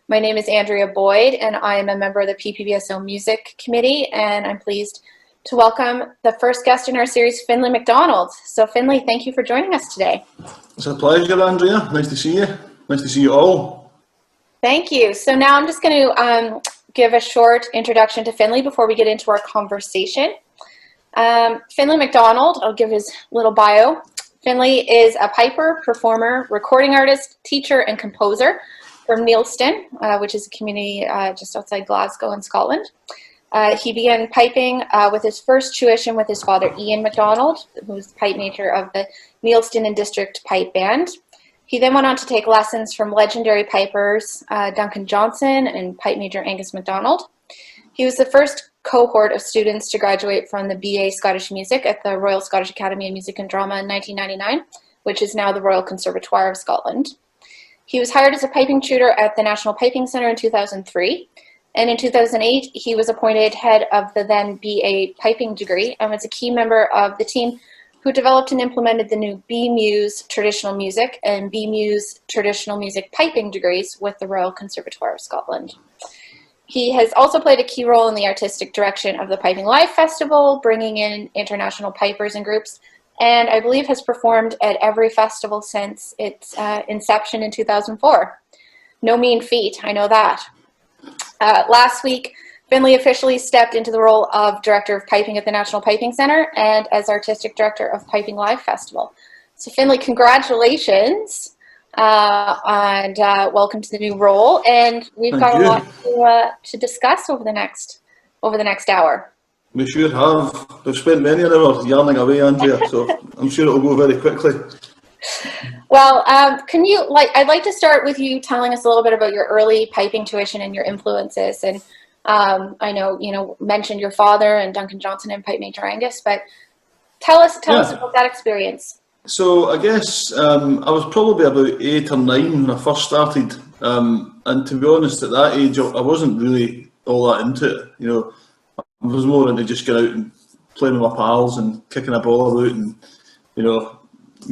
My name is Andrea Boyd, and I am a member of the PPBSO Music Committee, and I'm pleased to welcome the first guest in our series, Finlay MacDonald. So Finlay, thank you for joining us today. It's a pleasure, Andrea. Nice to see you. Nice to see you all. Thank you. So now I'm just going to give a short introduction to Finlay before we get into our conversation. Finlay MacDonald, I'll give his little bio. Finlay is a piper, performer, recording artist, teacher, and composer from Neilston, which is a community just outside Glasgow in Scotland. He began piping with his first tuition with his father, Ian MacDonald, who was the pipe major of the Neilston and District Pipe Band. He then went on to take lessons from legendary pipers Duncan Johnson and pipe major Angus MacDonald. He was the first cohort of students to graduate from the BA Scottish Music at the Royal Scottish Academy of Music and Drama in 1999, which is now the Royal Conservatoire of Scotland. He was hired as a piping tutor at the National Piping Centre in 2003. And in 2008, he was appointed head of the then BA piping degree and was a key member of the team who developed and implemented the new B-Muse Traditional Music and B-Muse Traditional Music Piping degrees with the Royal Conservatoire of Scotland. He has also played a key role in the artistic direction of the Piping Live Festival, bringing in international pipers and groups, and I believe has performed at every festival since its inception in 2004. No mean feat, I know that. Last week, Finlay officially stepped into the role of Director of Piping at the National Piping Centre and as Artistic Director of Piping Live Festival. So Finlay, congratulations and welcome to the new role. And we've got a lot to discuss over the next hour. We sure have. We've spent many hours yarning away, Andrea, so I'm sure it'll go very quickly. Well, I'd like to start with you telling us a little bit about your early piping tuition and your influences. And I know, mentioned your father and Duncan Johnson and pipe major Angus, but tell us about that experience. So I guess I was probably about 8 or 9 when I first started. And to be honest, at that age, I wasn't really all that into it. I was more into just getting out and playing with my pals and kicking a ball about and,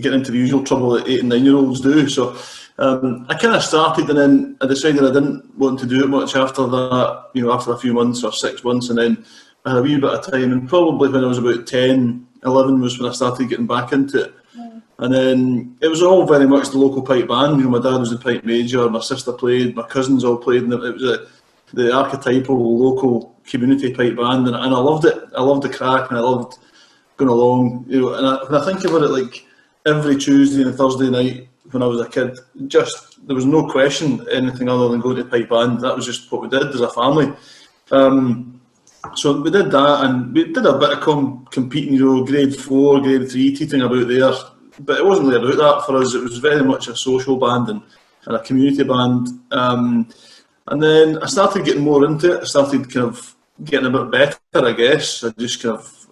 getting into the usual trouble that 8 and 9-year-olds do. So I kind of started, and then I decided I didn't want to do it much after that, after a few months or 6 months, and then I had a wee bit of time, and probably when I was about 10, 11 was when I started getting back into it. Mm. And then it was all very much the local pipe band. My dad was the pipe major, my sister played, my cousins all played, and it was the archetypal local community pipe band, and I loved it. I loved the crack, and I loved going along, and when I think about it, like every Tuesday and Thursday night when I was a kid, there was no question anything other than going to pipe band. That was just what we did as a family. So we did that, and we did a bit of competing, grade 4, grade 3, teetering about there. But it wasn't really about that for us. It was very much a social band and a community band. And then I started getting more into it. I started kind of getting a bit better, I guess. I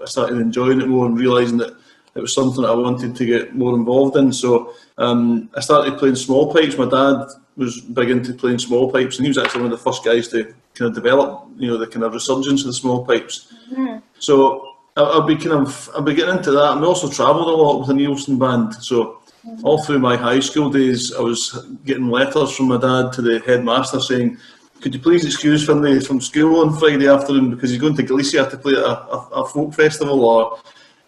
started enjoying it more and realising that it was something that I wanted to get more involved in. So I started playing small pipes. My dad was big into playing small pipes, and he was actually one of the first guys to kind of develop, the kind of resurgence of the small pipes. Mm-hmm. So I'll be getting into that. And I also travelled a lot with the Neilston band. So all through my high school days, I was getting letters from my dad to the headmaster saying, "Could you please excuse Finlay from school on Friday afternoon because he's going to Galicia to play at a folk festival, or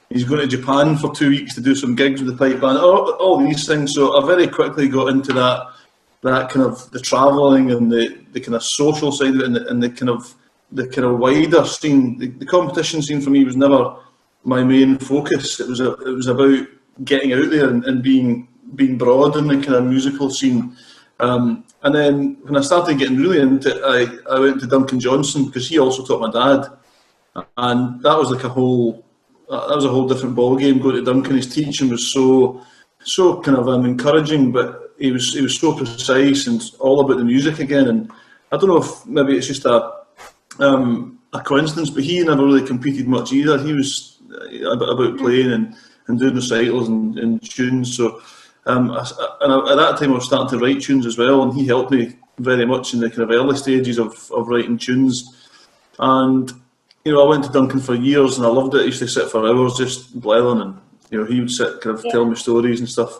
he's going to Japan for 2 weeks to do some gigs with the pipe band," all these things. So I very quickly got into that kind of the travelling and the kind of social side of it, and the kind of wider scene. The competition scene for me was never my main focus. It was about getting out there and being broad in the kind of musical scene. And then when I started getting really into it, I went to Duncan Johnson because he also taught my dad, and that was like a whole different ball game. Going to Duncan, his teaching was so kind of encouraging, but he was so precise and all about the music again. And I don't know if maybe it's just a coincidence, but he never really competed much either. He was about playing and doing recitals and tunes. So and at that time I was starting to write tunes as well, and he helped me very much in the kind of early stages of writing tunes. And I went to Duncan for years, and I loved it. I used to sit for hours just blathering, and he would sit kind of tell me stories and stuff.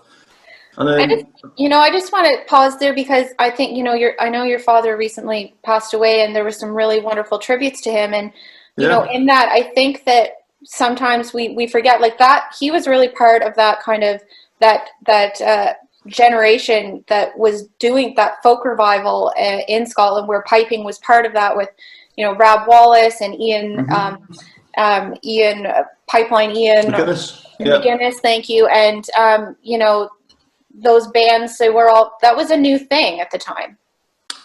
And I just, then, I just want to pause there because I think, I know your father recently passed away, and there were some really wonderful tributes to him. And, yeah, in that, I think that sometimes we forget like that he was really part of that kind of that generation that was doing that folk revival in Scotland, where piping was part of that with, Rab Wallace and Ian Pipeline Ian McGuinness, yeah. McGuinness, thank you. And, those bands, that was a new thing at the time.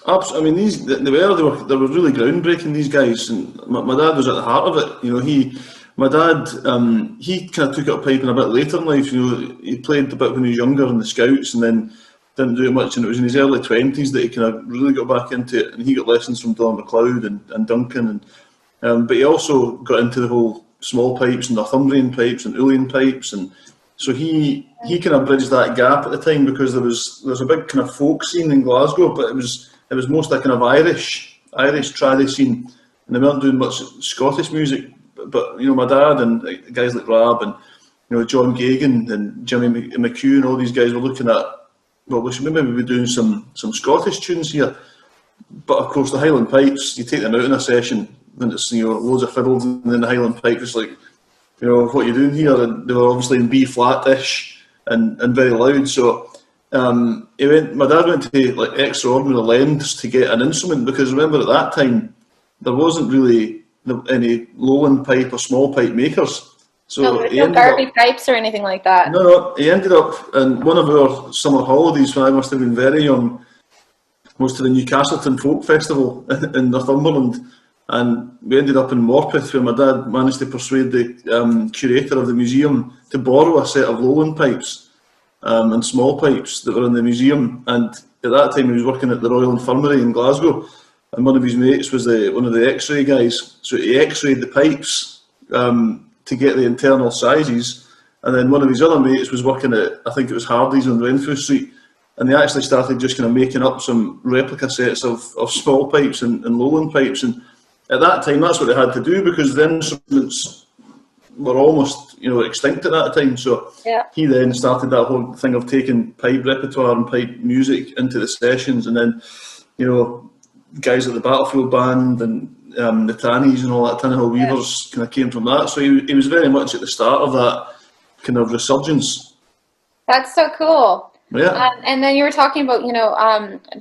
Absolutely. I mean, they were really groundbreaking. These guys, and my dad was at the heart of it. My dad, he kind of took up piping a bit later in life. He played a bit when he was younger in the Scouts, and then didn't do it much. And it was in his early 20s that he kind of really got back into it. And he got lessons from Don McLeod and Duncan, but he also got into the whole small pipes and Northumbrian pipes and Uilleann pipes, and so he kind of bridged that gap at the time, because there was a big kind of folk scene in Glasgow, but it was mostly a kind of Irish traddy scene, and they weren't doing much Scottish music. But my dad and guys like Rab and John Gagan and Jimmy McHugh and all these guys were looking at, well, we should maybe be doing some Scottish tunes here. But of course, the Highland pipes, you take them out in a session, and it's loads of fiddles, and then the Highland pipe is like, what are you doing here? And they were obviously in B flat-ish and very loud. So my dad went to like extraordinary lengths to get an instrument, because remember at that time there wasn't really any lowland pipe or small pipe makers. So no, there's no Garvey pipes or anything like that. No, he ended up in one of our summer holidays when I must have been very young, was to the Newcastleton Folk Festival in Northumberland. And we ended up in Morpeth, where my dad managed to persuade the curator of the museum to borrow a set of lowland pipes and small pipes that were in the museum. And at that time he was working at the Royal Infirmary in Glasgow, and one of his mates was one of the X-ray guys. So he X-rayed the pipes to get the internal sizes, and then one of his other mates was working at, I think it was Hardy's on Renfrew Street, and they actually started just kind of making up some replica sets of small pipes and lowland pipes. And at that time, that's what they had to do, because the instruments were almost, extinct at that time. So he then started that whole thing of taking pipe repertoire and pipe music into the sessions, and then, guys at the Battlefield Band and the Tannies and all that, Tannahill Weavers kind of came from that. So he was very much at the start of that kind of resurgence. That's so cool. Yeah. And then you were talking about,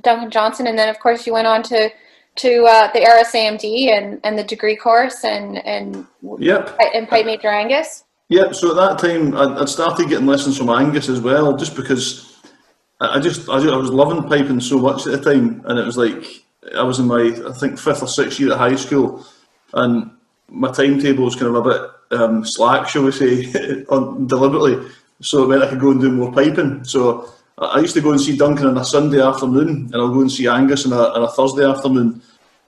Duncan Johnson, and then of course you went on to the RSAMD and the degree course and Pipe Major Angus. Yep. So at that time, I'd started getting lessons from Angus as well, just because I was loving piping so much at the time, and it was like I was in my, I think, 5th or 6th year at high school, and my timetable was kind of a bit slack, shall we say, deliberately, so it meant I could go and do more piping. So I used to go and see Duncan on a Sunday afternoon, and I'll go and see Angus on a Thursday afternoon.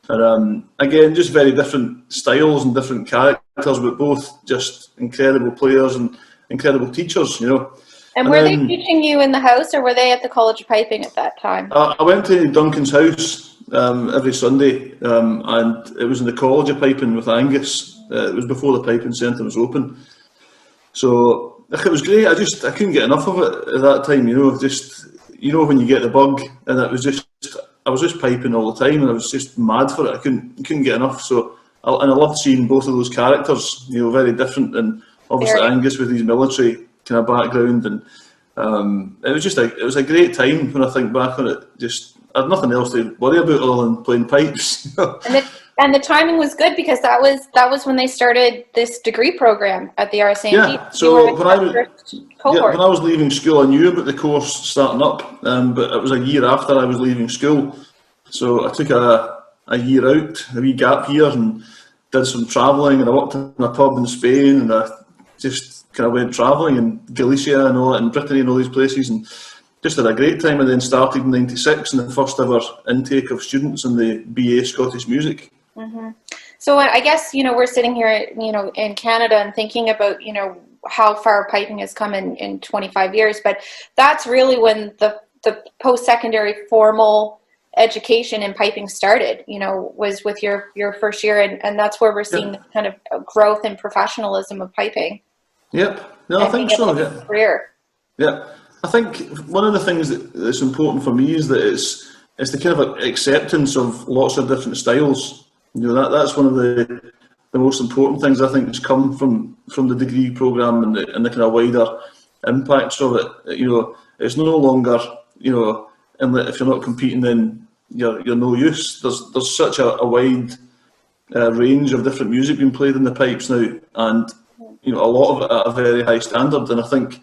And again, just very different styles and different characters, but both just incredible players and incredible teachers, And were they teaching you in the house, or were they at the College of Piping at that time? I went to Duncan's house every Sunday, and it was in the College of Piping with Angus. It was before the Piping Centre was open. So it was great. I couldn't get enough of it at that time, just, when you get the bug, and it was just, I was just piping all the time, and I was just mad for it. I couldn't get enough. So, I loved seeing both of those characters, very different, and obviously Angus with his military kind of background, and it was a great time when I think back on it. Just, I had nothing else to worry about other than playing pipes. And the timing was good, because that was when they started this degree program at the RSAMD. Yeah, so when I was leaving school, I knew about the course starting up, but it was a year after I was leaving school. So I took a year out, a wee gap year, and did some travelling, and I worked in a pub in Spain, and I just kind of went travelling in Galicia and all that, and Brittany and all these places, and just had a great time. And then started in '96 in the first ever intake of students in the BA Scottish Music. Mm-hmm. So I guess, we're sitting here, in Canada and thinking about, how far piping has come in 25 years, but that's really when the post-secondary formal education in piping started, was with your first year, and that's where we're seeing the kind of growth and professionalism of piping. Yep. No, I think so. Yeah. Career. Yeah. I think one of the things that's important for me is that it's the kind of acceptance of lots of different styles. That's one of the most important things I think has come from the degree programme and the kind of wider impacts of it. It's no longer, if you're not competing, then you're no use. There's such a wide range of different music being played in the pipes now, and a lot of it at a very high standard. And I think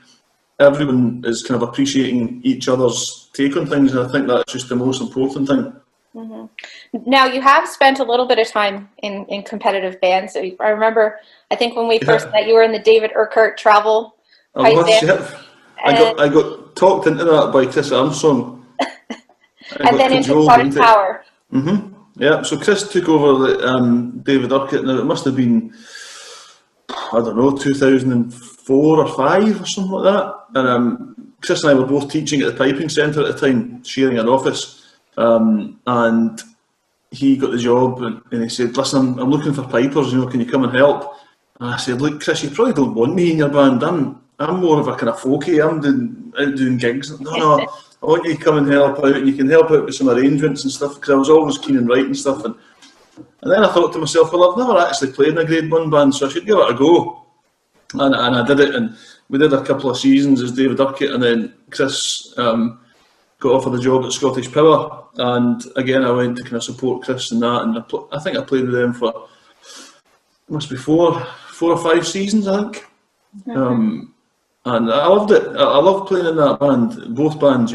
everyone is kind of appreciating each other's take on things, and I think that's just the most important thing. Mm-hmm. Now, you have spent a little bit of time in competitive bands. I remember, I think when we first met, you were in the David Urquhart travel pipe band. Yeah. I got talked into that by Chris Armstrong. And then into Scottish Power. Mm-hmm. Yeah, so Chris took over David Urquhart. Now, it must have been, I don't know, 2004 or 5 or something like that. And Chris and I were both teaching at the Piping Centre at the time, sharing an office. And he got the job, and he said, "Listen, I'm looking for pipers. Can you come and help?" And I said, "Look, Chris, you probably don't want me in your band. I'm more of a kind of folky. I'm out doing gigs. No, I want you to come and help out, and you can help out with some arrangements and stuff." Because I was always keen in writing stuff, and then I thought to myself, well, I've never actually played in a Grade 1 band, so I should give it a go. And I did it, and we did a couple of seasons as David Urquhart, and then Chris got offered the job at Scottish Power, and again I went to kind of support Chris in that, and I think I played with them for must be four or 5 seasons, I think. Mm-hmm. And I loved it. I loved playing in that band, both bands,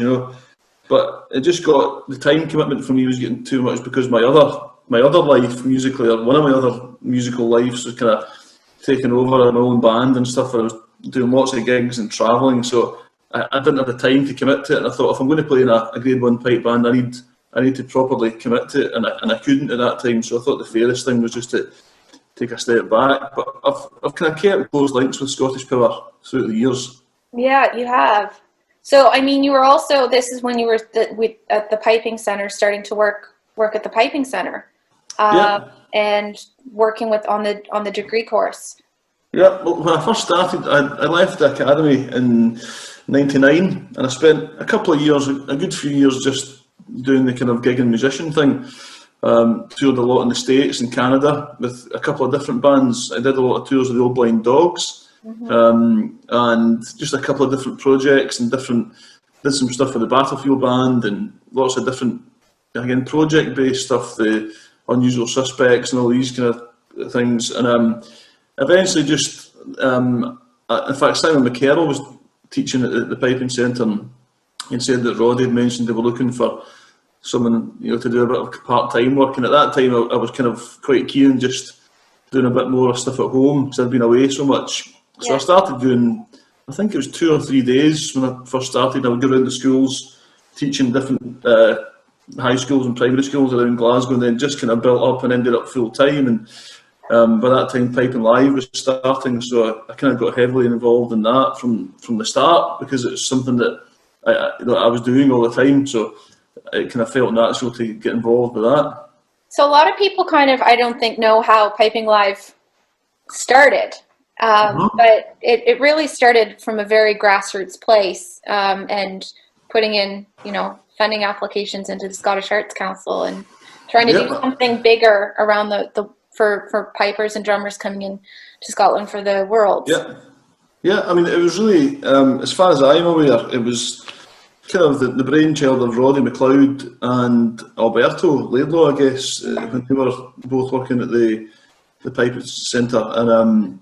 but it just got, the time commitment for me was getting too much, because my other life musically, or one of my other musical lives, was kind of taking over my own band and stuff. I was doing lots of gigs and travelling, so I didn't have the time to commit to it, and I thought, if I'm going to play in a Grade 1 pipe band, I need to properly commit to it, and I couldn't at that time. So I thought the fairest thing was just to take a step back. But I've kind of kept close links with Scottish Power throughout the years. Yeah, you have. So I mean, you were also, this is when you were at the Piping Centre, starting to work at the Piping Centre, and working on the degree course. Yeah, well, when I first started, I left the academy in '99, and I spent a couple of years, a good few years, just doing the kind of gig and musician thing. Toured a lot in the States and Canada with a couple of different bands. I did a lot of tours with the Old Blind Dogs, and just a couple of different projects, and did some stuff with the Battlefield Band, and lots of different, again, project-based stuff, the Unusual Suspects and all these kind of things. And eventually just, in fact, Simon McKerrell was teaching at the Piping Centre, and said that Roddy had mentioned they were looking for someone, to do a bit of part-time work. And at that time I was kind of quite keen on just doing a bit more stuff at home, because I'd been away so much. So I started doing, I think it was 2 or 3 days when I first started. I would go around the schools teaching different high schools and primary schools around Glasgow, and then just kind of built up and ended up full-time. And by that time, Piping Live was starting, so I kind of got heavily involved in that from the start, because it's something that I was doing all the time, so it kind of felt natural to get involved with that. So a lot of people kind of, I don't think, know how Piping Live started, but it really started from a very grassroots place, and putting in, funding applications into the Scottish Arts Council, and trying to do something bigger around for pipers and drummers coming in to Scotland for the World. Yeah. I mean, it was really, as far as I'm aware, it was kind of the brainchild of Roddy McLeod and Alberto Laidlaw, I guess, when they were both working at the Piping Centre. And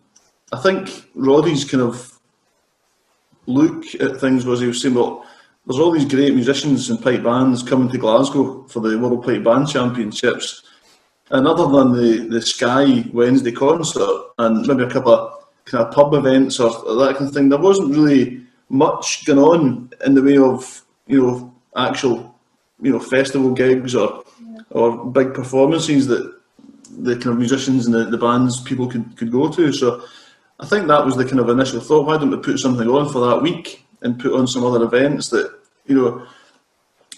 I think Roddy's kind of look at things was, he was saying, well, there's all these great musicians and pipe bands coming to Glasgow for the World Pipe Band Championships. And other than the Sky Wednesday concert and maybe a couple of kind of pub events or that kind of thing, there wasn't really much going on in the way of, actual, festival gigs or big performances that the kind of musicians and the bands people could go to. So I think that was the kind of initial thought, why don't we put something on for that week and put on some other events that,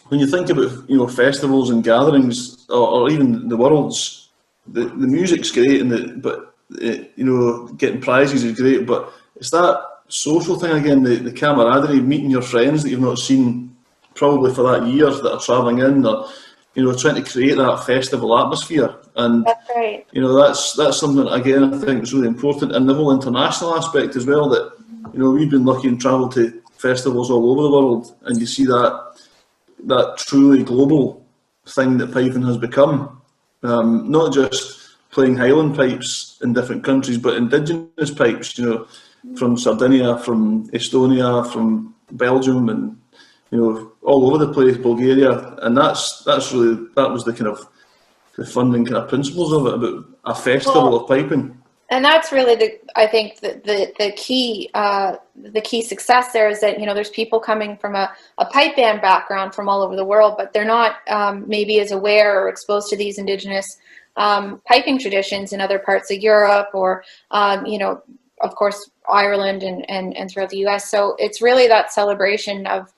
when you think about festivals and gatherings, or even the Worlds, the music's great, but getting prizes is great. But it's that social thing again, the camaraderie, meeting your friends that you've not seen probably for that year that are travelling in, or trying to create that festival atmosphere. And That's right. that's something again I think is really important, and the whole international aspect as well. That we've been lucky and travelled to festivals all over the world, and you see that truly global thing that piping has become. Not just playing Highland pipes in different countries, but indigenous pipes, from Sardinia, from Estonia, from Belgium, and all over the place, Bulgaria, and that was the kind of the funding kind of principles of it, about a festival of piping. And that's really I think the key success there is that there's people coming from a pipe band background from all over the world, but they're not maybe as aware or exposed to these indigenous piping traditions in other parts of Europe, or of course Ireland and throughout the US. So it's really that celebration of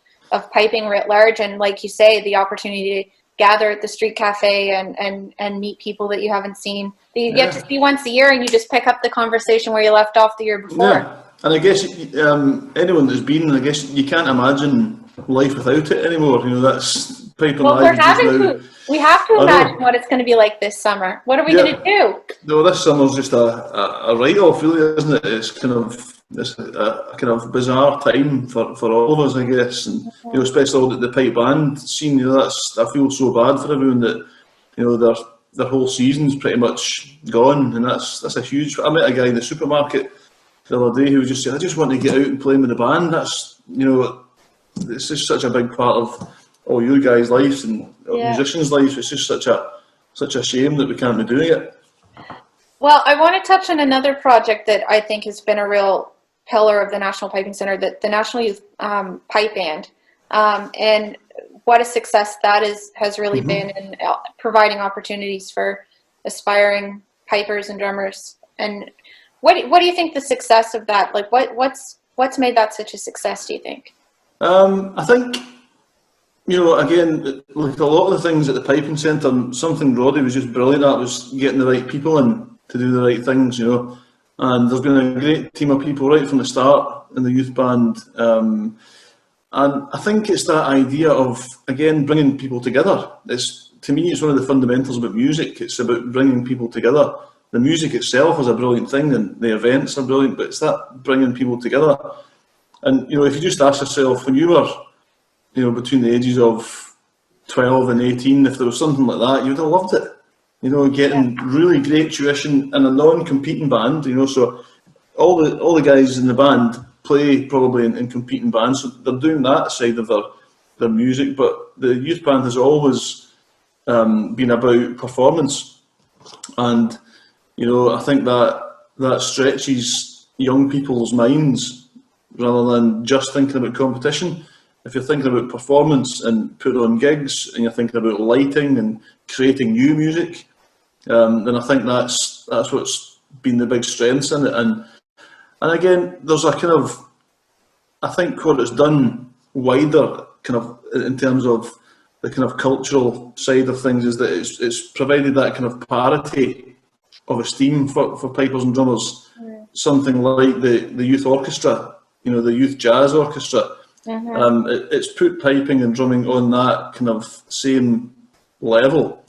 piping writ large, and like you say, the opportunity to gather at the street cafe and meet people that you haven't seen, that you get to see once a year, and you just pick up the conversation where you left off the year before. Yeah, and I guess anyone that's been, I guess you can't imagine life without it anymore. That's piping. Well, we have to imagine what it's going to be like this summer. What are we going to do? No, this summer's just a write-off, really, isn't it? It's a kind of bizarre time for all of us, I guess, and especially all the pipe band scene. I feel so bad for everyone that their whole season's pretty much gone, and that's a huge. I met a guy in the supermarket the other day who just said, "I just want to get out and play with the band." That's it's just such a big part of all you guys' lives and musicians' lives. It's just such a shame that we can't be doing it. Well, I want to touch on another project that I think has been a real pillar of the National Piping Centre, the National Youth Pipe Band, and what a success that has really been in providing opportunities for aspiring pipers and drummers. And what do you think the success of that? Like, what's made that such a success, do you think? I think, again, like a lot of the things at the Piping Centre, something Roddy was just brilliant at was getting the right people in to do the right things, And there's been a great team of people right from the start in the youth band. And I think it's that idea of, again, bringing people together. To me, it's one of the fundamentals about music. It's about bringing people together. The music itself is a brilliant thing, and the events are brilliant, but it's that bringing people together. And, if you just ask yourself, when you were, between the ages of 12 and 18, if there was something like that, you would have loved it. Getting really great tuition in a non-competing band, so all the guys in the band play probably in competing bands, so they're doing that side of their music, but the youth band has always been about performance, and I think that stretches young people's minds rather than just thinking about competition. If you're thinking about performance and putting on gigs, and you're thinking about lighting and creating new music, then I think that's what's been the big strengths in it. And again, there's a kind of, I think what it's done wider, kind of in terms of the kind of cultural side of things, is that it's provided that kind of parity of esteem for pipers and drummers. Something like the youth orchestra, the youth jazz orchestra. It's put piping and drumming on that kind of same level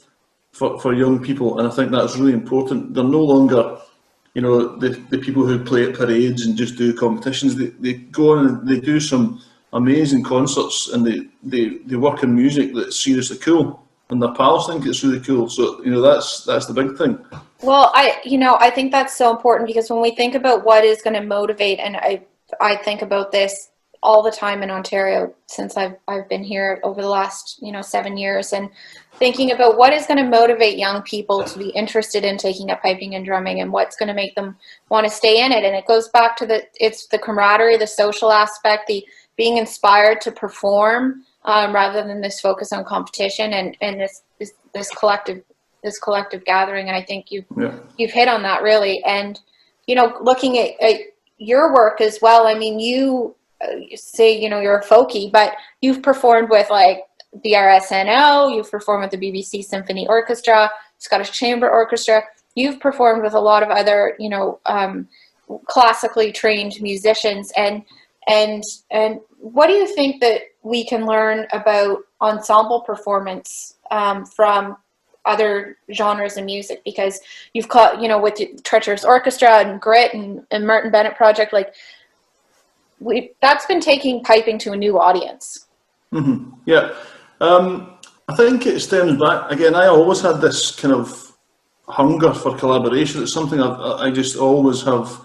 for young people, and I think that's really important. They're no longer, the people who play at parades and just do competitions. They go on and they do some amazing concerts, and they work in music that's seriously cool, and their pals think it's really cool. So that's the big thing. Well, I think that's so important, because when we think about what is going to motivate, and I think about this all the time in Ontario since I've been here over the last 7 years, and thinking about what is going to motivate young people to be interested in taking up piping and drumming, and what's going to make them want to stay in it. And it goes back to it's the camaraderie, the social aspect, the being inspired to perform rather than this focus on competition, and this collective gathering. And I think you've hit on that really. And looking at your work as well, I mean, you say you're a folkie, but you've performed with like the RSNO, you've performed with the BBC Symphony Orchestra, Scottish Chamber Orchestra, you've performed with a lot of other classically trained musicians, and what do you think that we can learn about ensemble performance from other genres of music? Because you've caught, with Treacherous Orchestra and Grit and Martin Bennett Project, like that's been taking piping to a new audience. Mm-hmm. Yeah. I think it stems back, again, I always had this kind of hunger for collaboration. It's something I just always have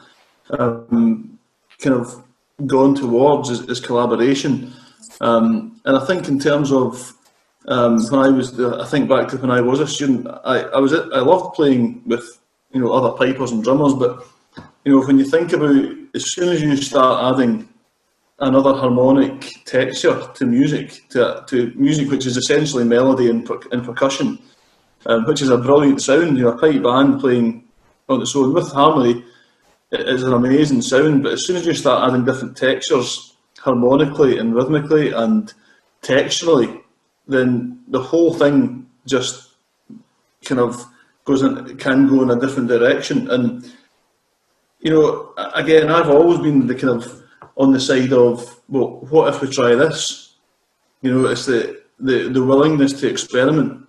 kind of gone towards is collaboration. And I think in terms of I think back to when I was a student, I loved playing with, other pipers and drummers, but, when you think about, as soon as you start adding another harmonic texture to music, to music which is essentially melody and percussion, which is a brilliant sound. A pipe band playing on its own with harmony is an amazing sound. But as soon as you start adding different textures harmonically and rhythmically and texturally, then the whole thing just kind of can go in a different direction. And again, I've always been the kind of on the side of, well, what if we try this? It's the willingness to experiment,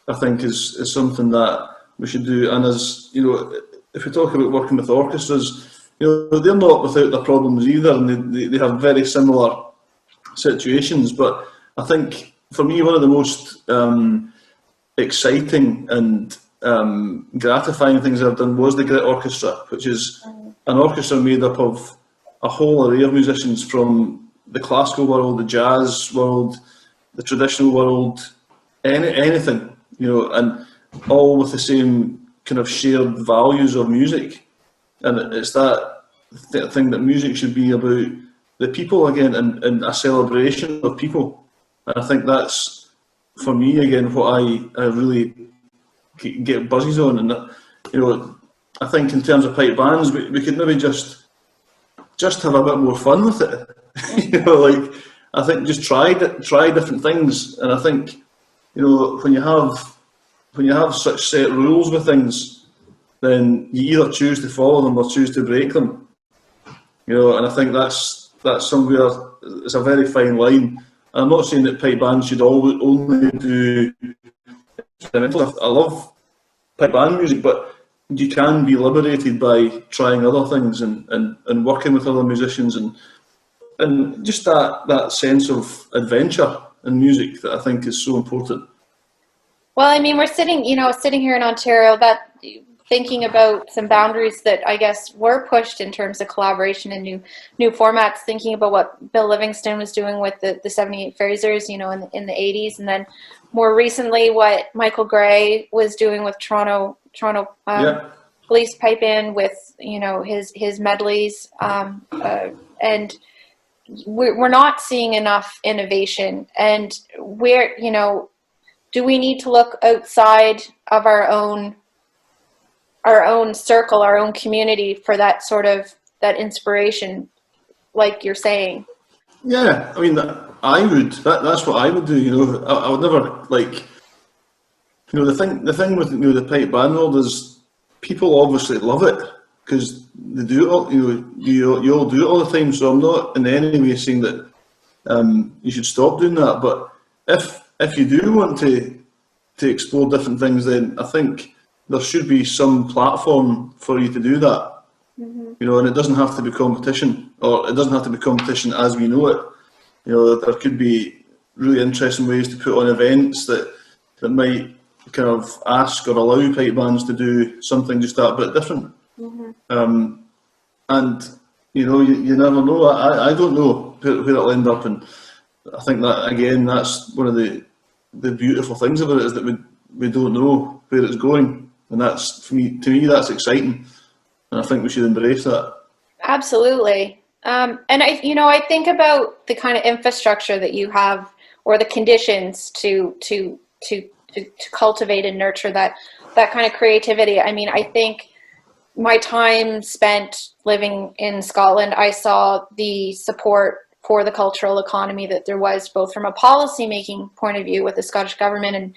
I think, is something that we should do. And as if we talk about working with orchestras, they're not without their problems either, and they have very similar situations. But I think for me, one of the most exciting and gratifying things I've done was the Grit Orchestra, which is an orchestra made up of a whole array of musicians from the classical world, the jazz world, the traditional world, anything, and all with the same kind of shared values of music. And it's that thing that music should be about the people again, and a celebration of people. And I think that's, for me, again, what I really get buzzies on. And, I think in terms of pipe bands, we could maybe just have a bit more fun with it. I think just try different things. And I think, when you have such set rules with things, then you either choose to follow them or choose to break them. And I think that's somewhere, it's a very fine line. And I'm not saying that pipe bands should only do experimental. I love pipe band music, but you can be liberated by trying other things and working with other musicians and just that sense of adventure in music that I think is so important. Well, I mean, we're sitting here in Ontario, that thinking about some boundaries that I guess were pushed in terms of collaboration and new formats, thinking about what Bill Livingston was doing with the 78 Phrasers, in the 80s, and then more recently what Michael Gray was doing with Toronto Police Pipe Band with his medleys, and we're not seeing enough innovation. And do we need to look outside of our own circle, our own community, for that sort of that inspiration, like you're saying? Yeah, I mean, I would. That's what I would do. I would never the thing with the pipe band world is people obviously love it because they do it all. You all do it all the time. So I'm not in any way saying that you should stop doing that. But if you do want to explore different things, then I think there should be some platform for you to do that. Mm-hmm. And it doesn't have to be competition, or it doesn't have to be competition as we know it. There could be really interesting ways to put on events that might kind of ask or allow pipe bands to do something just that bit different. Mm-hmm. And you never know. I don't know where it'll end up, and I think that again, that's one of the beautiful things about it, is that we don't know where it's going, and that's to me that's exciting, and I think we should embrace that. Absolutely. And I think about the kind of infrastructure that you have, or the conditions to cultivate and nurture that kind of creativity. I mean, I think my time spent living in Scotland, I saw the support for the cultural economy that there was, both from a policy making point of view with the Scottish government and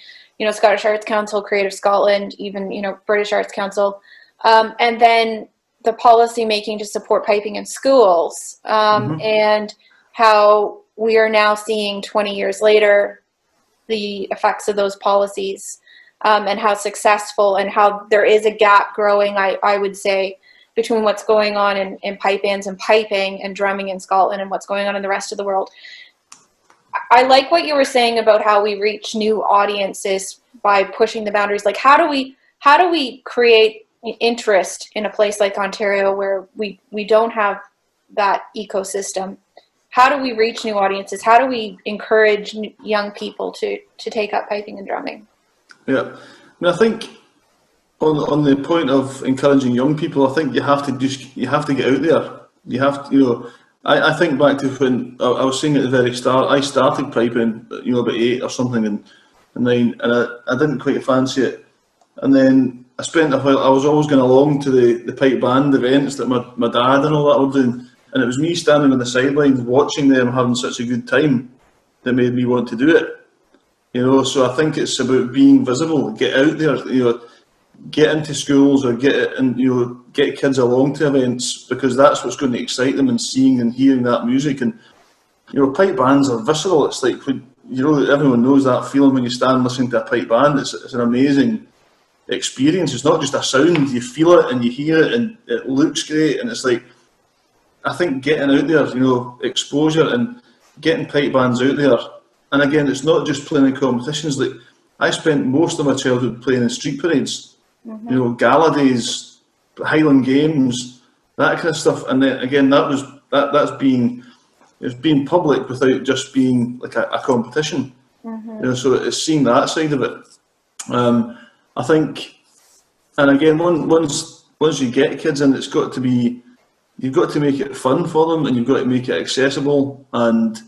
Scottish Arts Council, Creative Scotland, even British Arts Council, and then the policy making to support piping in schools, and how we are now seeing 20 years later the effects of those policies, and how successful, and how there is a gap growing, I would say, between what's going on in pipe bands and piping and drumming in Scotland and what's going on in the rest of the world. I like what you were saying about how we reach new audiences by pushing the boundaries. Like, how do we create interest in a place like Ontario where we don't have that ecosystem? How do we reach new audiences? How do we encourage young people to take up piping and drumming? Yeah, I mean, I think on the point of encouraging young people, I think you have to get out there. You have to, I think back to when I was saying at the very start, I started piping, about 8 or something, and 9, and I didn't quite fancy it. And then I spent a while, I was always going along to the pipe band events that my dad and all that were doing, and it was me standing on the sidelines watching them having such a good time that made me want to do it. So I think it's about being visible, get out there, get into schools or get kids along to events, because that's what's going to excite them, and seeing and hearing that music. And pipe bands are visceral. It's like everyone knows that feeling when you stand listening to a pipe band. It's an amazing experience. It's not just a sound, you feel it and you hear it and it looks great, and it's like, I think getting out there, exposure and getting pipe bands out there. And again, it's not just playing in competitions. Like, I spent most of my childhood playing in street parades, gala days, Highland Games, that kind of stuff. And then again, that's being public without just being like a competition. So it's seeing that side of it. I think, and again, once you get kids in, you've got to make it fun for them, and you've got to make it accessible, and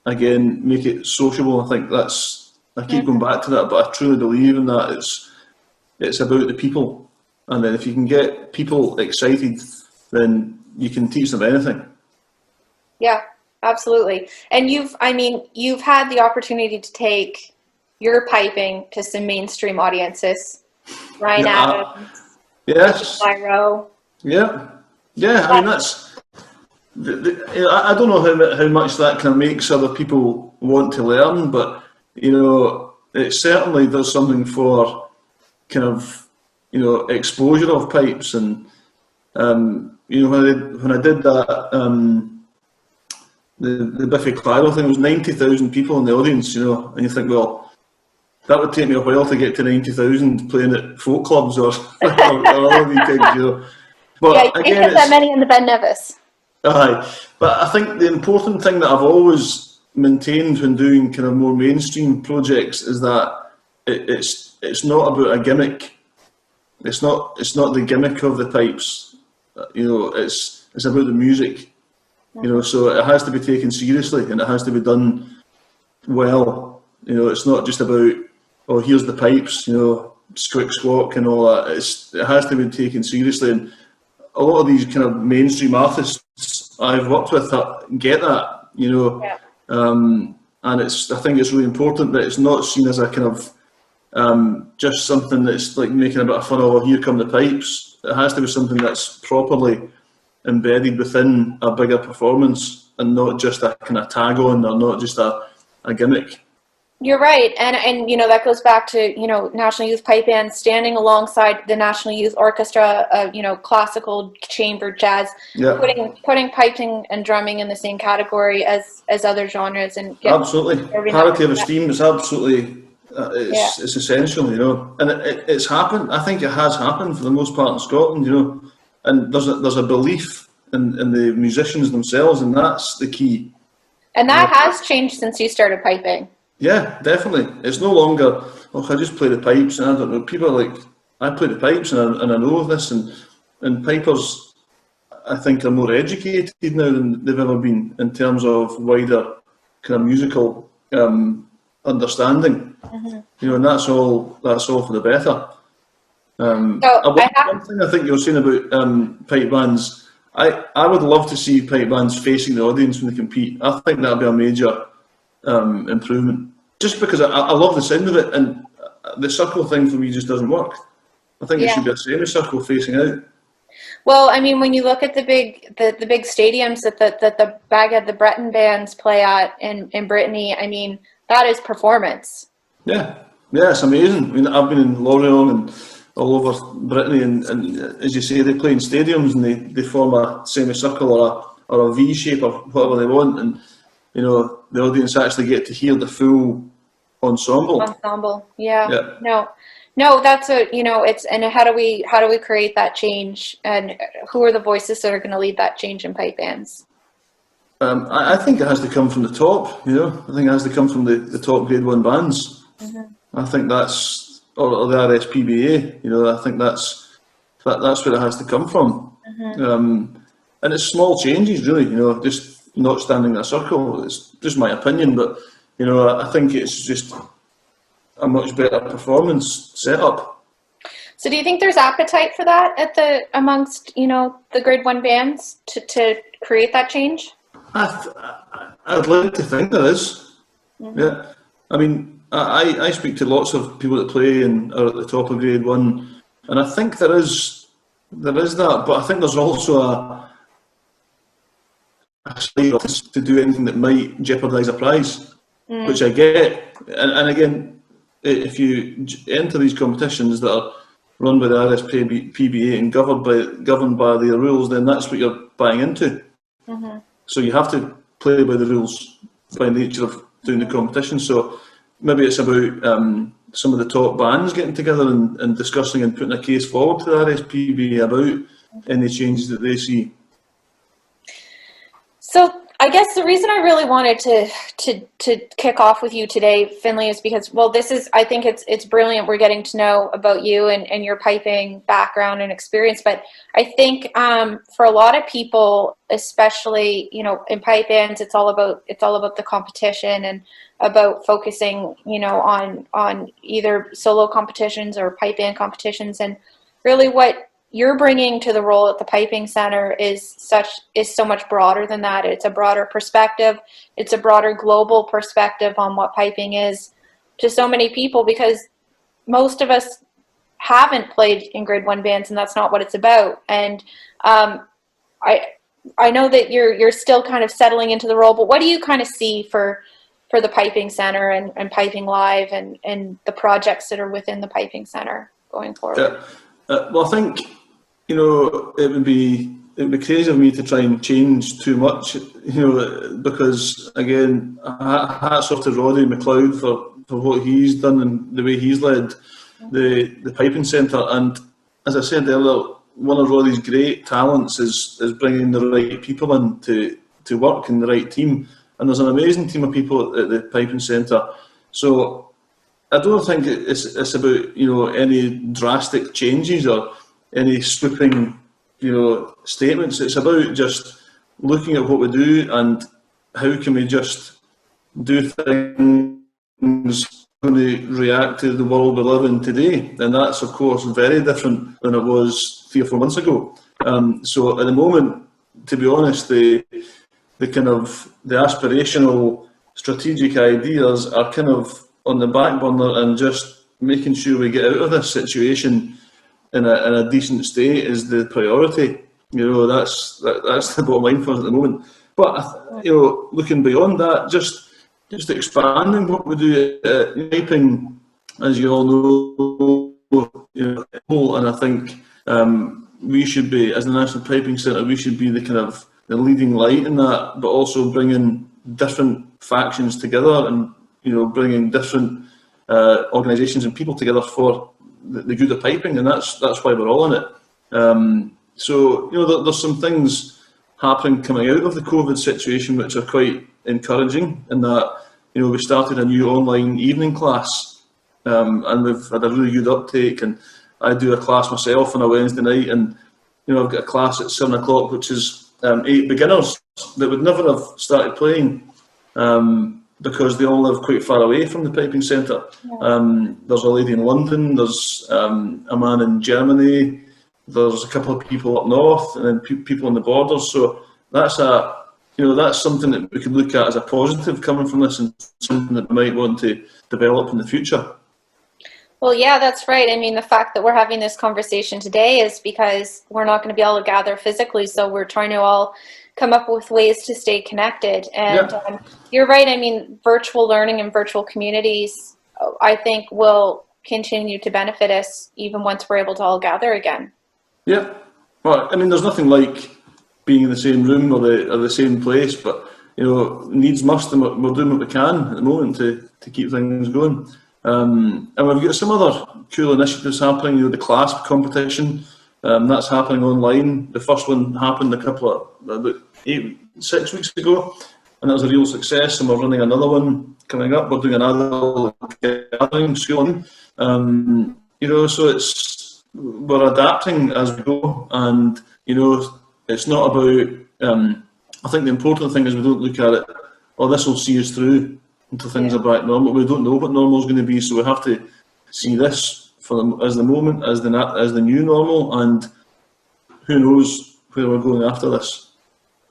again, make it sociable. I think I keep going back to that, but I truly believe in that. It's about the people, and then if you can get people excited, then you can teach them anything. Yeah, absolutely. And you've had the opportunity to take your piping to some mainstream audiences. Bryan Adams. Yes. Lyro. Yeah. Yeah, I mean, that's... I don't know how much that kind of makes other people want to learn, but, it certainly does something for kind of, exposure of pipes. And, when I did that, the Biffy Clyro thing, was 90,000 people in the audience, and you think, well, that would take me a while to get to 90,000 playing at folk clubs or other wee gigs, But yeah, you can't get that many in the Ben Nevis. Aye, but I think the important thing that I've always maintained when doing kind of more mainstream projects is that it's not about a gimmick. It's not the gimmick of the pipes. It's about the music. So it has to be taken seriously, and it has to be done well. It's not just about, oh, here's the pipes, squick squawk and all that. It has to be taken seriously, and a lot of these kind of mainstream artists I've worked with get that, Yeah. And I think it's really important that it's not seen as a kind of just something that's like making a bit of fun of, oh, here come the pipes. It has to be something that's properly embedded within a bigger performance, and not just a kind of tag on, or not just a gimmick. You're right, and that goes back to National Youth Pipe Band standing alongside the National Youth Orchestra, classical, chamber, jazz, putting piping and drumming in the same category as other genres, and absolutely parity of esteem is absolutely it's essential, and it's happened. I think it has happened for the most part in Scotland, and there's a belief in the musicians themselves, and that's the key. And that has changed since you started piping. Yeah, definitely. It's no longer, I just play the pipes, and I don't know. People are like, I play the pipes, and I know this, and pipers, I think, are more educated now than they've ever been in terms of wider kind of musical understanding. And that's all for the better. One thing I think you were saying about pipe bands, I would love to see pipe bands facing the audience when they compete. I think that would be a major improvement, just because I love the sound of it, and the circle thing for me just doesn't work. I think it should be a semicircle facing out. Well, I mean, when you look at the big stadiums that the Baghead, the Breton bands play at in Brittany, I mean, that is performance. Yeah, yeah, it's amazing. I mean, I've been in Lorient and all over Brittany, and as you say, they play in stadiums and they form a semicircle or a V shape or whatever they want, and you know the audience actually get to hear the full ensemble. Yeah. Yeah. No, that's it's, and how do we create that change, and who are the voices that are going to lead that change in pipe bands? I think it has to come from the top. You know, I think it has to come from the top Grade 1 bands. Mm-hmm. I think that's or the RSPBA. You know, I think that's where it has to come from. Mm-hmm. And it's small changes, really. You know, just not standing in a circle. It's just my opinion, but you know, I think it's just a much better performance setup. So do you think there's appetite for that amongst the Grade 1 bands to create that change? I'd like to think there is. Mm-hmm. Yeah, I mean, I speak to lots of people that play and are at the top of Grade 1, and I think there is that, but I think there's also a slight to do anything that might jeopardise a prize, which I get. And again, if you enter these competitions that are run by the RSPBA and governed by their rules, then that's what you're buying into. Mm-hmm. So you have to play by the rules by nature of doing the competition. So maybe it's about some of the top bands getting together and discussing and putting a case forward to the RSPBA about any changes that they see. So I guess the reason I really wanted to kick off with you today, Finlay, is because, well, I think it's brilliant. We're getting to know about you and your piping background and experience. But I think for a lot of people, especially in pipe bands, it's all about the competition and about focusing on either solo competitions or pipe band competitions. And really, what you're bringing to the role at the Piping Center is so much broader than that. It's a broader perspective. It's a broader global perspective on what piping is to so many people, because most of us haven't played in Grade 1 bands, and that's not what it's about. And I know that you're still kind of settling into the role, but what do you kind of see for the Piping Center and Piping Live and the projects that are within the Piping Center going forward? Yeah. Well, I think it would be crazy of me to try and change too much, because again, hats off to Roddy McLeod for what he's done and the way he's led the Piping Centre. And as I said earlier, one of Roddy's great talents is bringing the right people in to work in the right team. And there's an amazing team of people at the Piping Centre. So I don't think it's about any drastic changes or any sweeping statements. It's about just looking at what we do and how can we just do things when we react to the world we live in today. And that's of course very different than it was 3 or 4 months ago. So at the moment, to be honest, the aspirational strategic ideas are kind of on the back burner, and just making sure we get out of this situation in a decent state is the priority. That's the bottom line for us at the moment. But looking beyond that, just expanding what we do at piping, as you all know, and I think we should be, as the National Piping Centre, we should be the leading light in that, but also bringing different factions together and bringing different organisations and people together for the good of piping, and that's why we're all in it. So there's some things happening coming out of the COVID situation which are quite encouraging, in that we started a new online evening class, and we've had a really good uptake. And I do a class myself on a Wednesday night, and I've got a class at 7 o'clock, which is 8 beginners that would never have started playing. Because they all live quite far away from the Piping Centre. Yeah. There's a lady in London, there's a man in Germany, there's a couple of people up north, and then people on the borders. So that's that's something that we could look at as a positive coming from this, and something that we might want to develop in the future. Well, yeah, that's right. I mean, the fact that we're having this conversation today is because we're not going to be able to gather physically, so we're trying to all come up with ways to stay connected. And Yeah, you're right. I mean, virtual learning and virtual communities, I think, will continue to benefit us even once we're able to all gather again. yeah. Well, I mean, there's nothing like being in the same room or the same place, but needs must, and we're doing what we can at the moment to keep things going. And we've got some other cool initiatives happening. The clasp competition, that's happening online. The first one happened about 6 weeks ago, and that was a real success. And we're running another one coming up. We're doing an adult gathering schooling. So we're adapting as we go, and it's not about. I think the important thing is we don't look at it. Oh, this will see us through until things are back normal. We don't know what normal is going to be, so we have to see this as the moment, as the new normal, and who knows where we're going after this.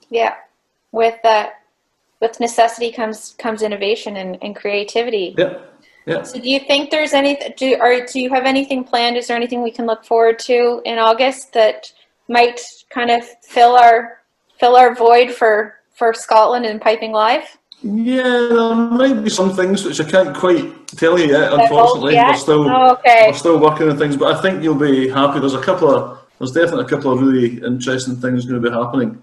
Yeah, with necessity comes innovation and creativity. Yeah, yeah. So, do you think there's anything? Do you have anything planned? Is there anything we can look forward to in August that might kind of fill our void for Scotland and Piping Live? Yeah, there might be some things which I can't quite tell you yet. Unfortunately, we're still working on things, but I think you'll be happy. There's definitely a couple of really interesting things going to be happening.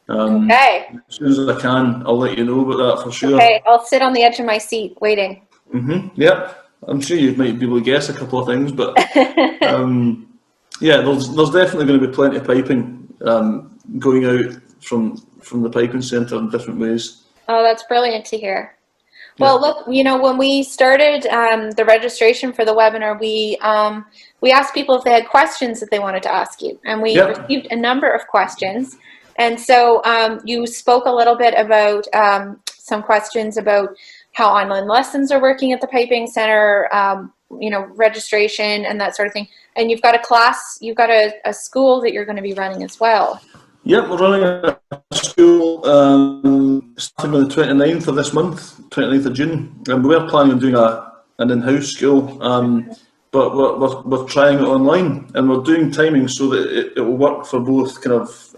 Okay. As soon as I can, I'll let you know about that for sure. Okay, I'll sit on the edge of my seat waiting. Yep, I'm sure you might be able to guess a couple of things, but yeah, there's definitely going to be plenty of piping going out from the piping centre in different ways. Oh, that's brilliant to hear. Well, look, when we started the registration for the webinar, we asked people if they had questions that they wanted to ask you, and we received a number of questions. And so you spoke a little bit about some questions about how online lessons are working at the Piping Centre, registration and that sort of thing. And you've got a school that you're going to be running as well. Yep, we're running a school starting on the 29th of this month, 29th of June. And we were planning on doing an in-house school, but we're trying it online, and we're doing timing so that it will work for both kind of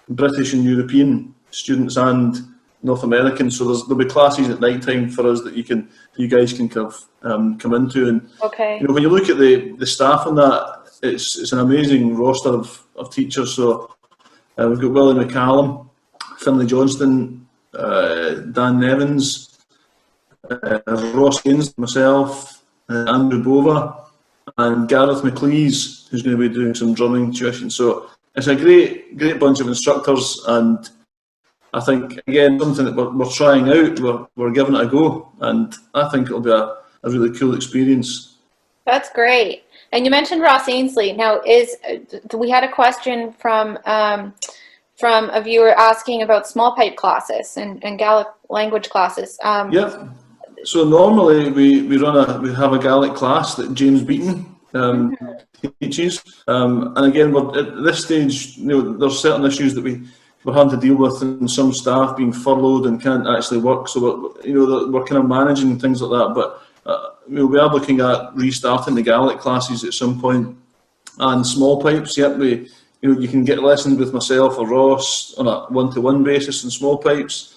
British and European students and North American. So there'll be classes at night time for us that you guys can kind of come into. And when you look at the staff on that, it's an amazing roster of teachers. So we've got Willie McCallum, Finlay Johnston, Dan Nevins, Ross Gaines, myself, Andrew Bova, and Gareth McLeese, who's going to be doing some drumming tuition. So it's a great bunch of instructors, and I think, again, something that we're trying out, we're giving it a go, and I think it'll be a really cool experience. That's great. And you mentioned Ross Ainsley. Now, we had a question from a viewer asking about small pipe classes and Gaelic language classes. Yeah. So normally we have a Gaelic class that James Beaton teaches, and again, at this stage, there's certain issues that we're having to deal with, and some staff being furloughed and can't actually work. So we're kind of managing things like that. But we are looking at restarting the Gaelic classes at some point, and small pipes. Yep, you can get lessons with myself or Ross on a one-to-one basis in small pipes.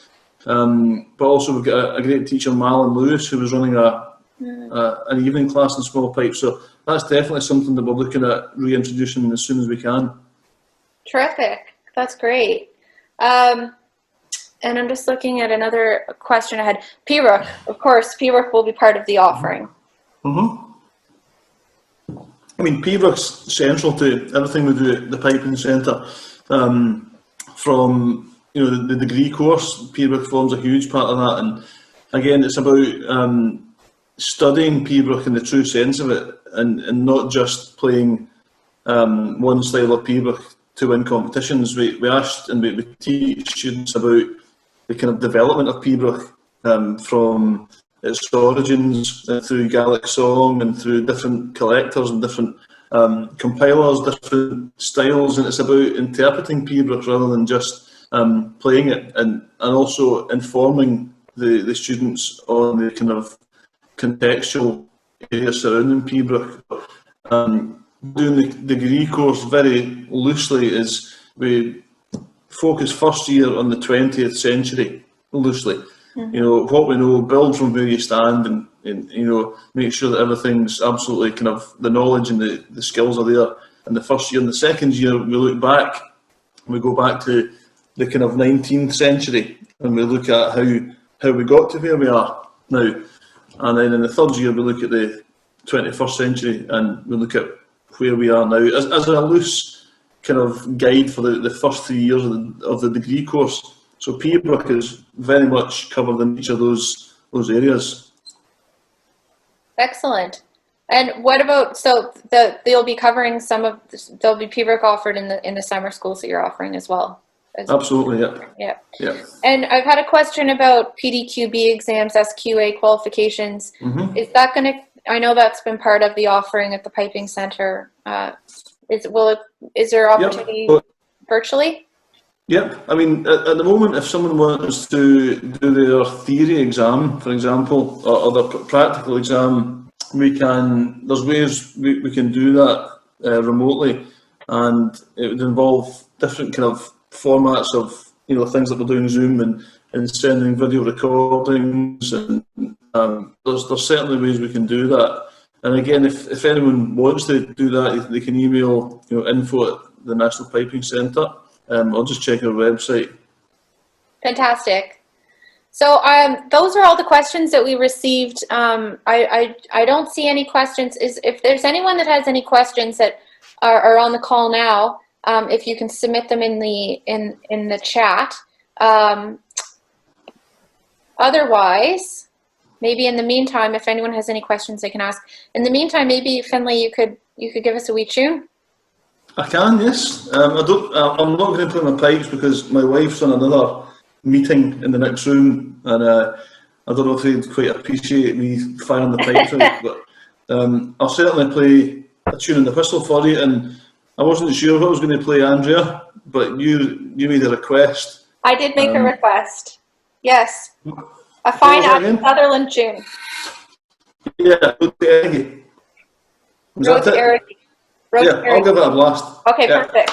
But also we've got a great teacher, Malin Lewis, who was running an evening class in small pipes. So that's definitely something that we're looking at reintroducing as soon as we can. Terrific. That's great. And I'm just looking at another question I had. PROOK, of course, PROOK will be part of the offering. I mean, PROOK's central to everything we do at the Piping Centre. From the degree course, PROOK forms a huge part of that, and again, it's about studying PROOK in the true sense of it, and not just playing one style of PROOK to win competitions. We asked and we teach students about the kind of development of PPBROOK from its origins through Gaelic song and through different collectors and different compilers, different styles, and it's about interpreting PPBROOK rather than just playing it, and also informing the students on the kind of contextual areas surrounding Pembroke. Doing the degree course very loosely is we focus first year on the 20th century, loosely. You know, what we know, build from where you stand, and you know, make sure that everything's absolutely kind of, the knowledge and the skills are there in the first year. In the second year, we look back, we go back to the kind of 19th century, and we look at how we got to where we are now. And then in the third year, we look at the 21st century, and we look at where we are now as a loose kind of guide for the first 3 years of the degree course. So Pembroke is very much covered in each of those areas. Excellent. And what about, so they'll be covering there'll be Pembroke offered in the summer schools that you're offering as well? Absolutely, yeah. Yeah. And I've had a question about PDQB exams, SQA qualifications. Is that going to, I know that's been part of the offering at the Piping Centre. Is there opportunity virtually? Yep. I mean, at the moment, if someone wants to do their theory exam, for example, or their practical exam, there's ways we can do that remotely, and it would involve different kind of formats of, you know, things that we're doing Zoom and sending video recordings, and there's certainly ways we can do that. And again, if anyone wants to do that, they can email, you know, info at the National Piping Centre. I'll just check our website. Fantastic. So those are all the questions that we received. I don't see any questions. If there's anyone that has any questions that are on the call now, if you can submit them in the chat. Otherwise, maybe in the meantime, if anyone has any questions, they can ask. In the meantime, maybe Finlay, you could give us a wee tune. I can, yes. I'm not going to play my pipes because my wife's on another meeting in the next room, and I don't know if they'd quite appreciate me firing the pipes out, but I'll certainly play a tune on the whistle for you. And I wasn't sure what I was going to play, Andrea, but you made a request. I did make a request. Yes. A fine Sutherland tune. Yeah, Road to Ergie. Road to Ergie. Yeah, I'll give it a blast. Okay, yeah. Perfect.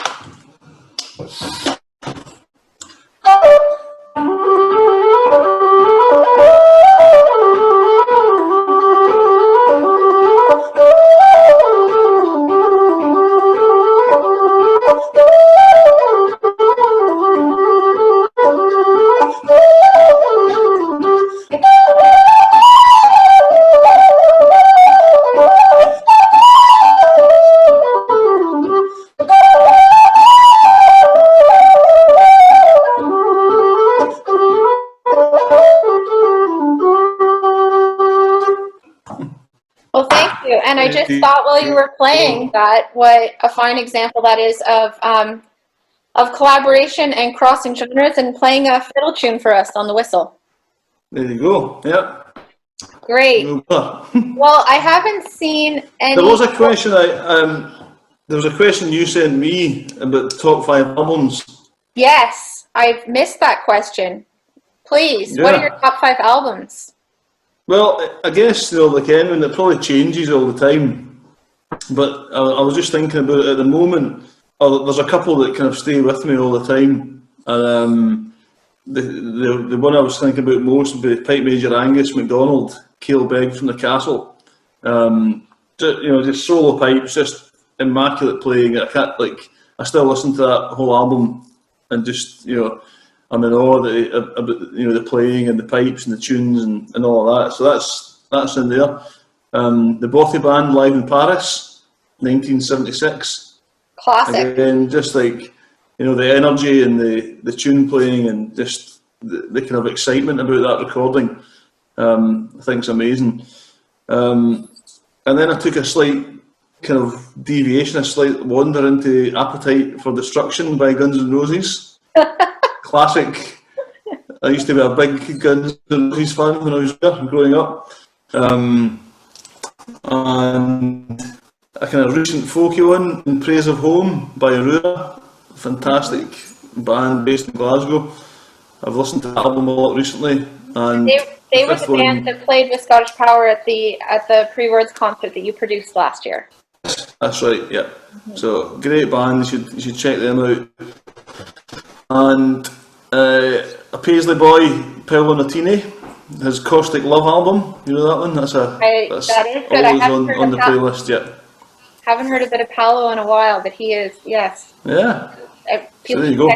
And I just thought while you were playing that, what a fine example that is of collaboration and crossing genres and playing a fiddle tune for us on the whistle. There you go. Yeah. Great. Well, I haven't seen any. There was a question there was a question you sent me about the top 5 albums. Yes, I've missed that question. Please, what are your top 5 albums? Well, I guess, you know, like anyone, it probably changes all the time. But I was just thinking about it at the moment. There's a couple that kind of stay with me all the time. And the one I was thinking about most would be Pipe Major Angus MacDonald, Cale Beg from the Castle. Just solo pipes, just immaculate playing. I still listen to that whole album and just, you know, I'm in awe about the playing and the pipes and the tunes and all of that. So that's in there. The Bothy Band live in Paris, 1976. Classic. Again, just like, you know, the energy and the tune playing and just the kind of excitement about that recording, I think it's amazing. And then I took a slight kind of deviation, a slight wander into Appetite for Destruction by Guns N' Roses. Classic. I used to be a big Guns N' Roses fan when I was growing up. And a kind of recent folky one, In Praise of Home by Aurora. Fantastic band based in Glasgow. I've listened to the album a lot recently. And they were the band that played with Scottish Power at the Pre-Words concert that you produced last year. That's right, yeah. So great band, you should check them out. And a Paisley boy, Paolo Nutini, his Caustic Love album. You know that one? That's that is good. always on the playlist, yeah. Haven't heard a bit of Paolo in a while, but he is, yes. Yeah. So there you go.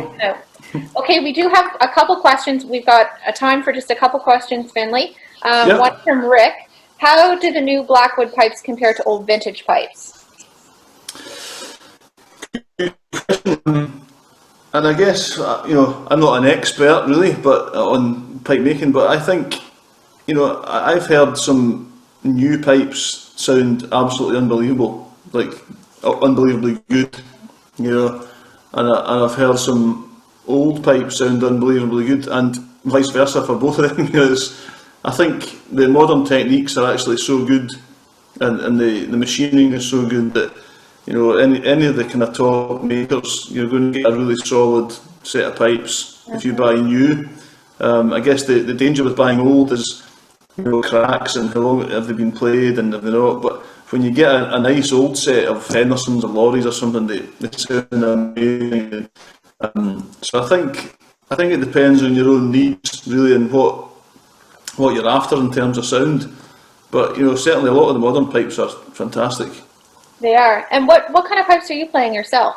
Okay, we do have a couple questions. We've got a time for just a couple questions, Finlay. One from Rick. How do the new Blackwood pipes compare to old vintage pipes? And I guess, I'm not an expert really, but on pipe making, but I think, I've heard some new pipes sound absolutely unbelievable, like unbelievably good, and I've heard some old pipes sound unbelievably good, and vice versa for both of them. I think the modern techniques are actually so good, and the machining is so good that any of the kind of top makers, you're going to get a really solid set of pipes if you buy new. I guess the danger with buying old is cracks and how long have they been played and have they not. But when you get a nice old set of Hendersons or Lorries or something, they sound amazing. So I think it depends on your own needs really and what you're after in terms of sound. But certainly a lot of the modern pipes are fantastic. They are. And what kind of pipes are you playing yourself?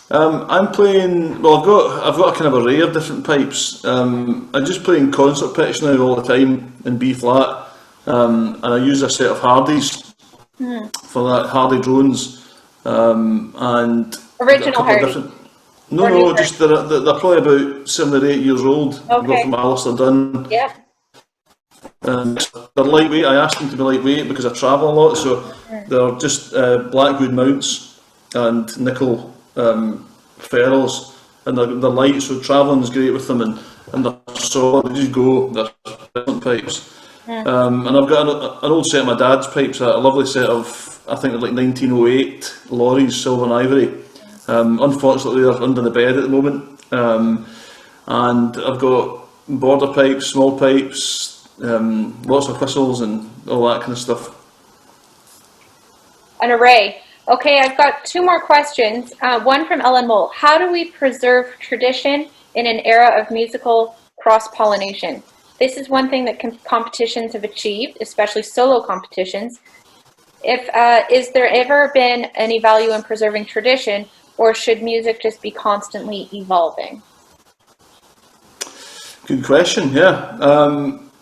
I'm playing. Well, I've got a kind of array of different pipes. I'm just playing concert pitch now all the time in B flat, and I use a set of Hardys for that, Hardy drones, and original Hardy. No, just they're probably about 7 or 8 years old. Okay. I got from Alistair Dunn. Yeah. They're lightweight. I asked them to be lightweight because I travel a lot, so they're just Blackwood mounts and nickel ferrules, and they're light, so travelling is great with them, and they're solid. They just go. They're excellent pipes. And I've got an old set of my dad's pipes, a lovely set of, I think they're like 1908 Lorries, silver and ivory. Unfortunately, they're under the bed at the moment. And I've got border pipes, small pipes, lots of whistles and all that kind of stuff. An array. Okay, I've got two more questions. One from Ellen Mole. How do we preserve tradition in an era of musical cross-pollination? This is one thing that competitions have achieved, especially solo competitions. Is there ever been any value in preserving tradition, or should music just be constantly evolving? Good question, yeah.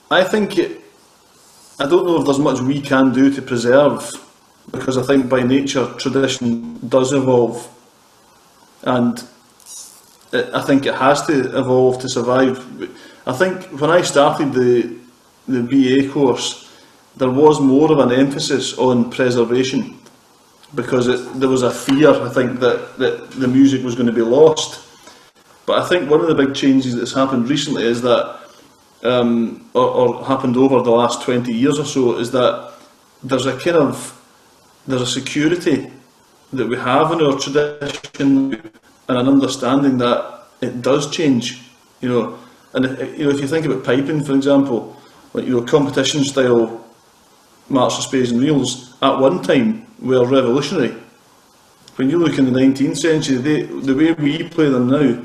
I think I don't know if there's much we can do to preserve, because I think by nature tradition does evolve, and I think it has to evolve to survive. I think when I started the BA course, there was more of an emphasis on preservation, because there was a fear, I think, that the music was going to be lost. But I think one of the big changes that's happened recently is that, or happened over the last 20 years or so, is that there's a security that we have in our tradition and an understanding that it does change, And if you think about piping, for example, like competition style march of spades and reels at one time were revolutionary. When you look in the 19th century, the way we play them now,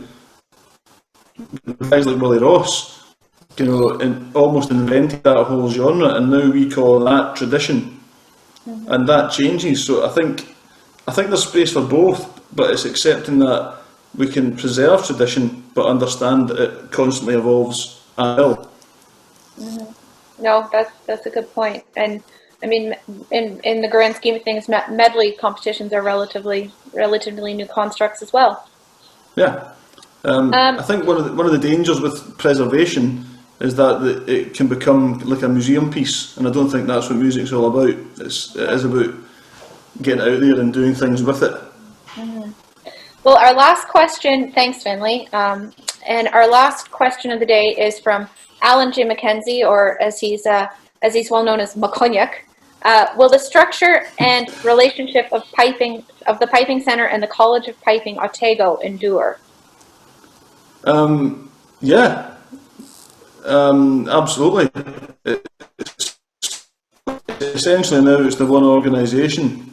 guys like Willie Ross, and almost invented that whole genre, and now we call that tradition, and that changes. So I think there's space for both, but it's accepting that we can preserve tradition, but understand that it constantly evolves as well. No, that's a good point. And I mean, in the grand scheme of things, medley competitions are relatively new constructs as well. Yeah, I think one of the dangers with preservation is that it can become like a museum piece, and I don't think that's what music's all about. It is about getting out there and doing things with it. Well, our last question, thanks Finlay, and our last question of the day is from Alan J. McKenzie, or as he's well known as McConaughey. Will the structure and relationship of the Piping Center and the College of Piping, Otago, endure? Yeah. Absolutely. Essentially now it's the one organisation.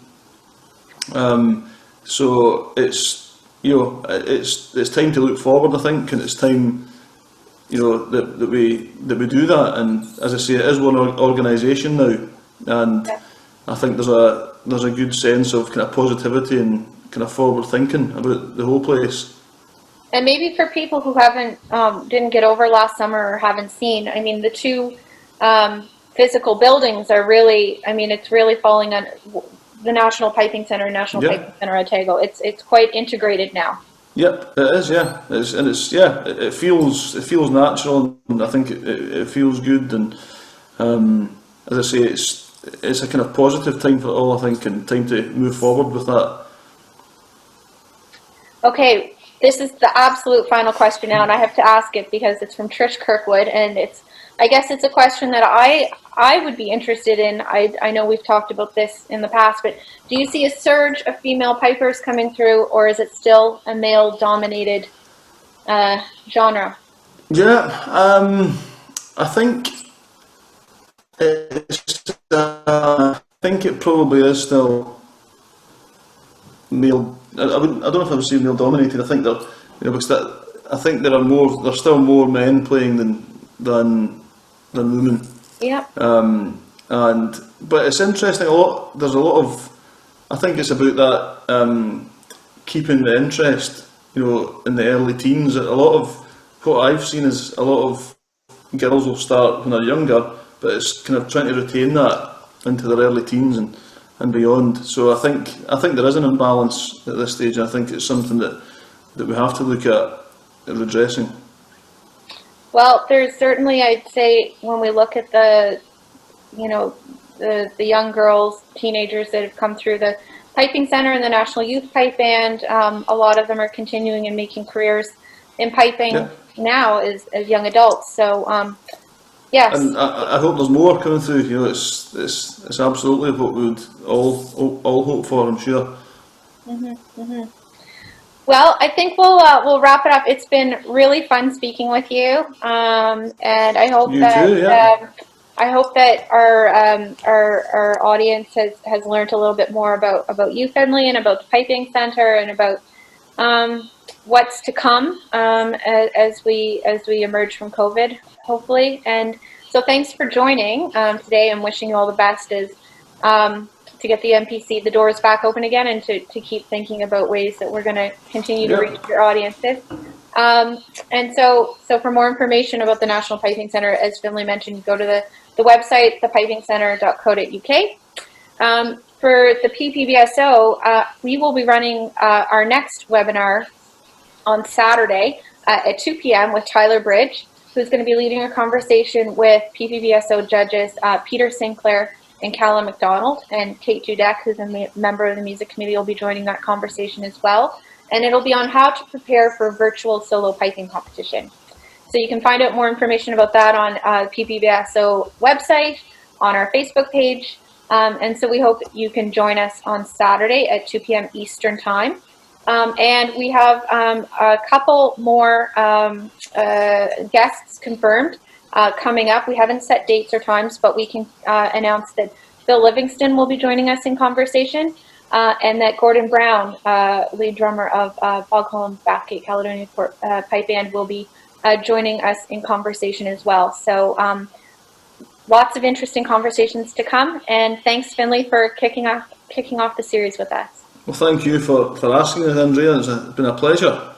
So it's it's time to look forward, I think, and it's time that we do that. And as I say, it is one organisation now, and I think there's a good sense of kind of positivity and kind of forward thinking about the whole place. And maybe for people who didn't get over last summer or haven't seen, I mean, the two physical buildings are really, I mean, it's really falling on the National Piping Centre and National Piping Centre Otago. It's quite integrated now. Yep, it is. Yeah, it feels natural, and I think it feels good. And as I say, it's a kind of positive time for it all, I think, and time to move forward with that. Okay, this is the absolute final question now, and I have to ask it because it's from Trish Kirkwood, and I guess it's a question that I would be interested in. I know we've talked about this in the past, but do you see a surge of female pipers coming through, or is it still a male-dominated genre? Yeah, I think it probably is still male. I don't know if I would say male-dominated. I think there's still more men playing than women. Yeah. But it's interesting. There's a lot of. I think it's about that keeping the interest. In the early teens. A lot of what I've seen is a lot of girls will start when they're younger, but it's kind of trying to retain that into their early teens and beyond. So I think there is an imbalance at this stage. And I think it's something that we have to look at redressing. Well, there's certainly, I'd say, when we look at the young girls, teenagers that have come through the Piping Centre and the National Youth Pipe Band, a lot of them are continuing and making careers in piping now as young adults. So, yes. And I hope there's more coming through. It's absolutely what we would all hope for, I'm sure. Well, I think we'll wrap it up. It's been really fun speaking with you, and I hope I hope that our audience has learned a little bit more about you, Finlay, and about the Piping Centre, and about what's to come as we emerge from COVID, hopefully. And so, thanks for joining today, and wishing you all the best as to get the MPC, the doors back open again, and to keep thinking about ways that we're going to continue to reach your audiences. And so for more information about the National Piping Centre, as Finlay mentioned, go to the website, thepipingcentre.co.uk. For the PPBSO, we will be running our next webinar on Saturday at 2 p.m. with Tyler Bridge, who's going to be leading a conversation with PPBSO judges Peter Sinclair and Callum MacDonald, and Kate Dudek, who's a member of the music committee, will be joining that conversation as well. And it'll be on how to prepare for a virtual solo piping competition. So you can find out more information about that on PPBSO website, on our Facebook page. And so we hope you can join us on Saturday at 2 p.m. Eastern Time. And we have a couple more guests confirmed coming up. We haven't set dates or times, but we can announce that Phil Livingston will be joining us in conversation, and that Gordon Brown, lead drummer of Bogholm Bathgate Caledonia Pipe Band, will be joining us in conversation as well. So lots of interesting conversations to come, and thanks, Finlay, for kicking off the series with us. Well, thank you for asking us, Andrea. It's been a pleasure.